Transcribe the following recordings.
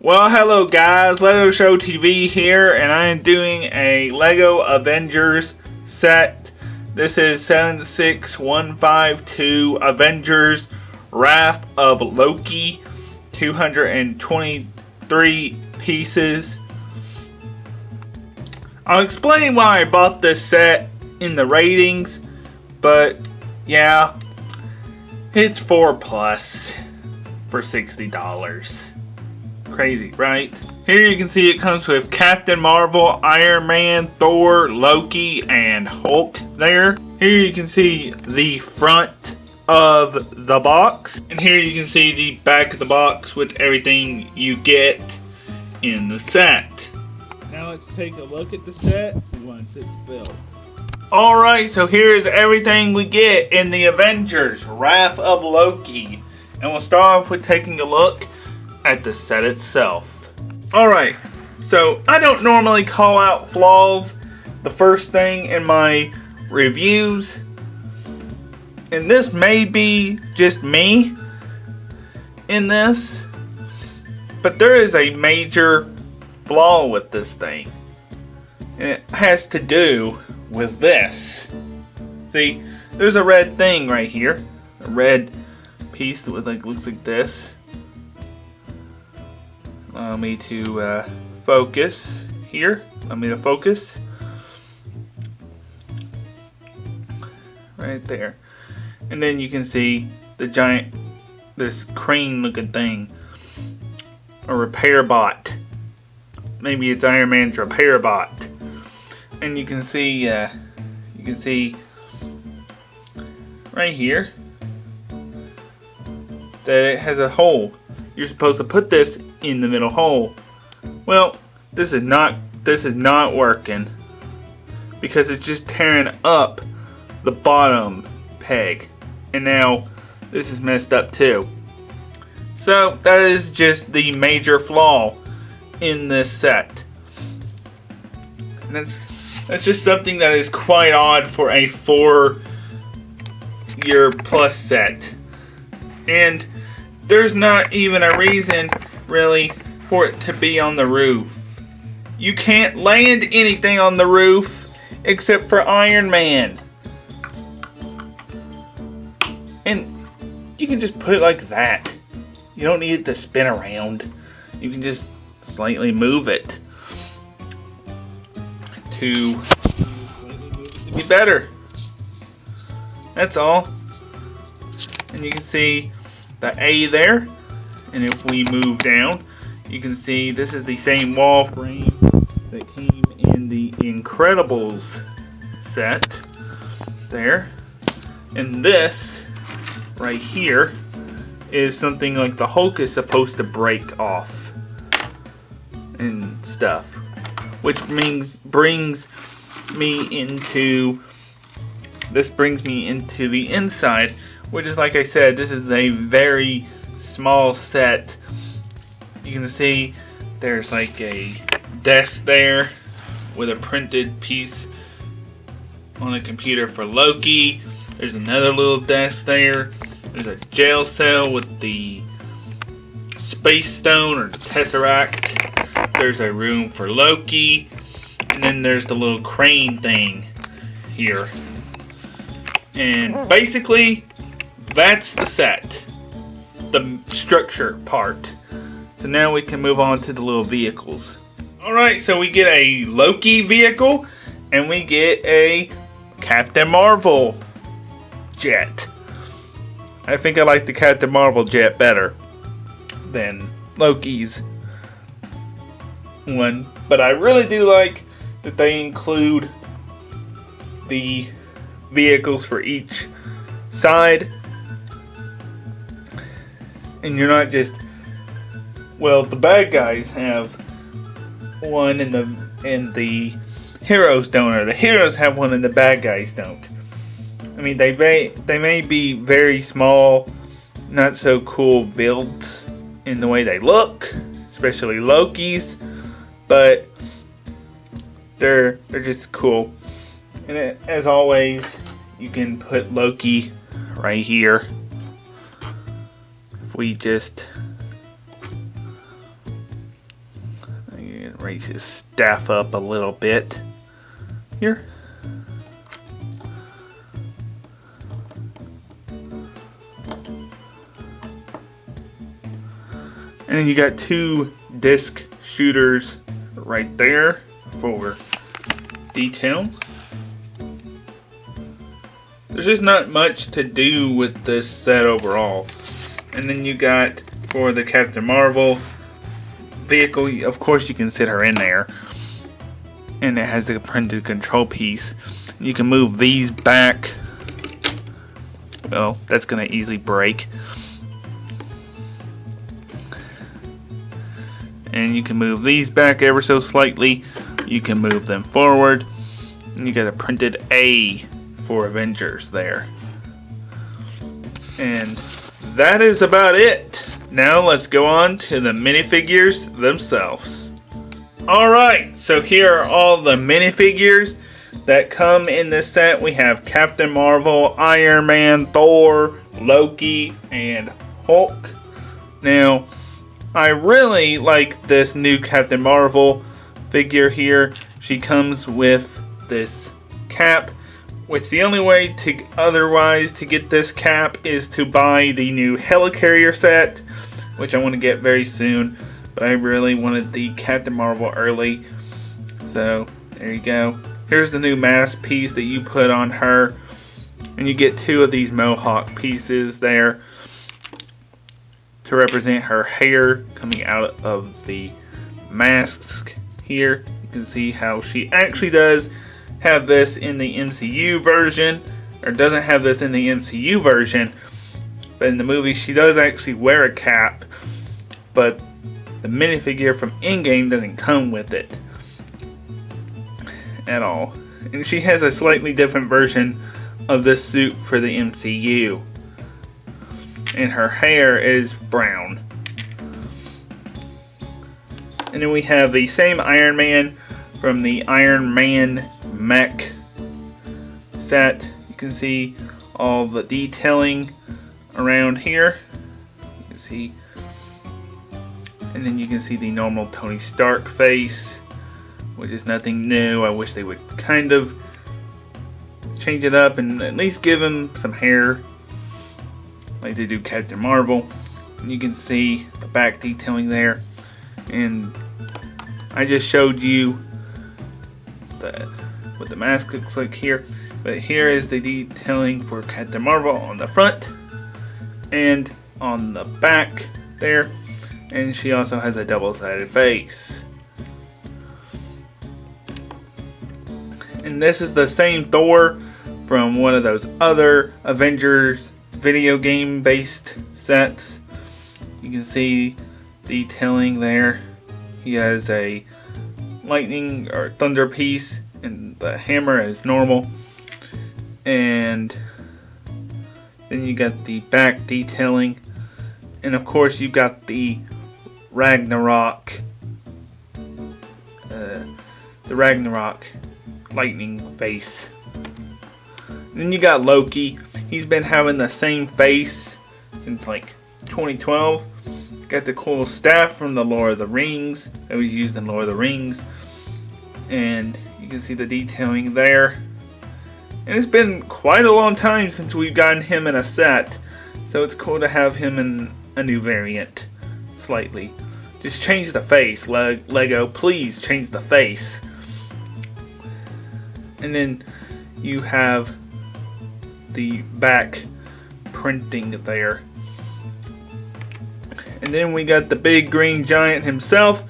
Well, hello guys, legoshowtv here, and I am doing a Lego Avengers set. This is 76152 Avengers Wrath of Loki, 223 pieces. I'll explain why I bought this set in the ratings, but yeah, it's 4+ for $60. Crazy, right? Here you can see it comes with Captain Marvel, Iron Man, Thor, Loki, and Hulk there. Here you can see the front of the box. And here you can see the back of the box with everything you get in the set. Now let's take a look at the set once it's built. Alright, so here's everything we get in the Avengers Wrath of Loki. And we'll start off with taking a look at the set itself. Alright, so I don't normally call out flaws the first thing in my reviews, and this may be just me in this, but there is a major flaw with this thing, and it has to do with this. See, there's a red thing right here, a red piece that looks like this. Allow me to focus here. Allow me to focus. Right there. And then you can see the giant, this crane looking thing. A repair bot. Maybe it's Iron Man's repair bot. And you can see right here that it has a hole. You're supposed to put this in the middle hole. Well, this is not working because it's just tearing up the bottom peg, and now this is messed up too. So that is just the major flaw in this set, and that's just something that is quite odd for a 4-year plus set. And there's not even a reason really for it to be on the roof. You can't land anything on the roof except for Iron Man. And you can just put it like that. You don't need it to spin around. You can just slightly move it to be better. That's all. And you can see the A there, and if we move down, you can see this is the same wall frame that came in the Incredibles set there, and this right here is something like the Hulk is supposed to break off and stuff, which brings me into the inside, which is, like I said, this is a very small set. You can see there's like a desk there with a printed piece on a computer for Loki. There's another little desk there. There's a jail cell with the Space Stone or the Tesseract. There's a room for Loki. And then there's the little crane thing here. And basically, that's the set, the structure part. So now we can move on to the little vehicles. Alright, so we get a Loki vehicle, and we get a Captain Marvel jet. I think I like the Captain Marvel jet better than Loki's one. But I really do like that they include the vehicles for each side. And you're not just, well, the bad guys have one and the heroes don't, or the heroes have one and the bad guys don't. I mean, they may be very small, not so cool builds in the way they look, especially Loki's, but they're just cool. And as always, you can put Loki right here. If we just raise his staff up a little bit here. And then you got 2 disc shooters right there for detail. There's just not much to do with this set overall. And then you got, for the Captain Marvel vehicle, of course you can sit her in there. And it has the printed control piece. You can move these back. Well, that's going to easily break. And you can move these back ever so slightly. You can move them forward. And you got a printed A for Avengers there. And that is about it. Now let's go on to the minifigures themselves. Alright, so here are all the minifigures that come in this set. We have Captain Marvel, Iron Man, Thor, Loki, and Hulk. Now, I really like this new Captain Marvel figure here. She comes with this cap, which the only way to otherwise to get this cap is to buy the new Helicarrier set, which I want to get very soon. But I really wanted the Captain Marvel early. So, there you go. Here's the new mask piece that you put on her. And you get 2 of these mohawk pieces there to represent her hair coming out of the mask here. You can see how she actually does have this in the MCU version, or doesn't have this in the MCU version, but in the movie she does actually wear a cap, but the minifigure from Endgame doesn't come with it at all. And she has a slightly different version of this suit for the MCU. And her hair is brown. And then we have the same Iron Man from the Iron Man mech set. You can see all the detailing around here. You can see, and then you can see the normal Tony Stark face, which is nothing new. I wish they would kind of change it up and at least give him some hair like they do Captain Marvel. And you can see the back detailing there. And I just showed you what the mask looks like here. But here is the detailing for Captain Marvel on the front and on the back there. And she also has a double-sided face. And this is the same Thor from one of those other Avengers video game based sets. You can see detailing there. He has a lightning or thunder piece, and the hammer is normal. And then you got the back detailing, and of course you got the Ragnarok lightning face. And then you got Loki. He's been having the same face since like 2012. Got the cool staff from the Lord of the Rings that was used in Lord of the Rings. And you can see the detailing there. And it's been quite a long time since we've gotten him in a set. So it's cool to have him in a new variant. Slightly. Just change the face, Lego. Please change the face. And then you have the back printing there. And then we got the big green giant himself.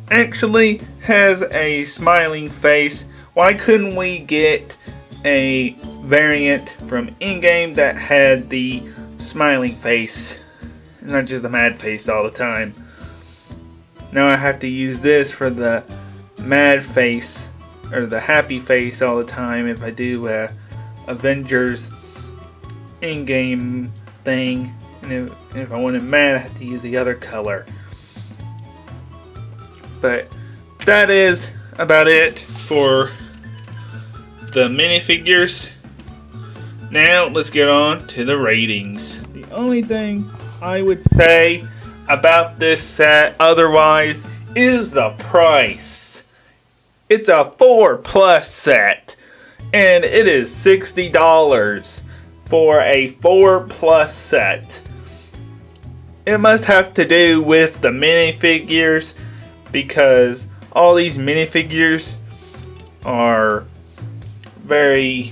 Actually has a smiling face. Why couldn't we get a variant from Endgame that had the smiling face, not just the mad face all the time? Now I have to use this for the mad face or the happy face all the time if I do a Avengers Endgame thing. And if I want it mad, I have to use the other color. But that is about it for the minifigures. Now let's get on to the ratings. The only thing I would say about this set otherwise is the price. It's a 4+ set, and it is $60 for a 4+ set. It must have to do with the minifigures, because all these minifigures are very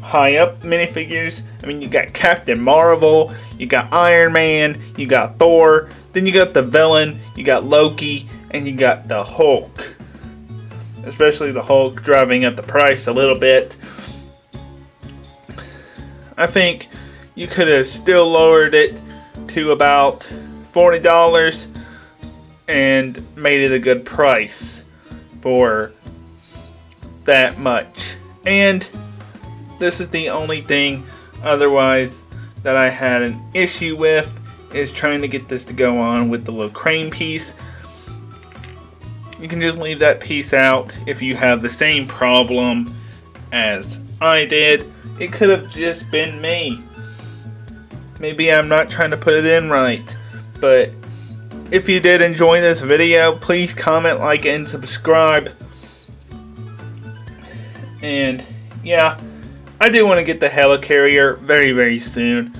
high up minifigures. I mean, you got Captain Marvel, you got Iron Man, you got Thor, then you got the villain, you got Loki, and you got the Hulk. Especially the Hulk driving up the price a little bit. I think you could have still lowered it to about $40 and made it a good price for that much. And this is the only thing otherwise that I had an issue with, is trying to get this to go on with the little crane piece. You can just leave that piece out if you have the same problem as I did. It could have just been me. Maybe I'm not trying to put it in right. But if you did enjoy this video, please comment, like, and subscribe. And yeah, I do want to get the helicarrier very, very soon.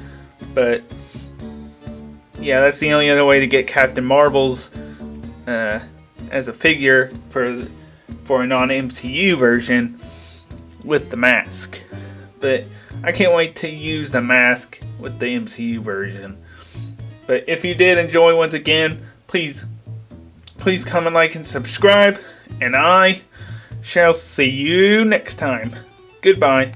But yeah, that's the only other way to get Captain Marvel's as a figure for a non-MCU version with the mask. But I can't wait to use the mask with the MCU version. But if you did enjoy, once again, please comment, like, and subscribe. And I shall see you next time. Goodbye.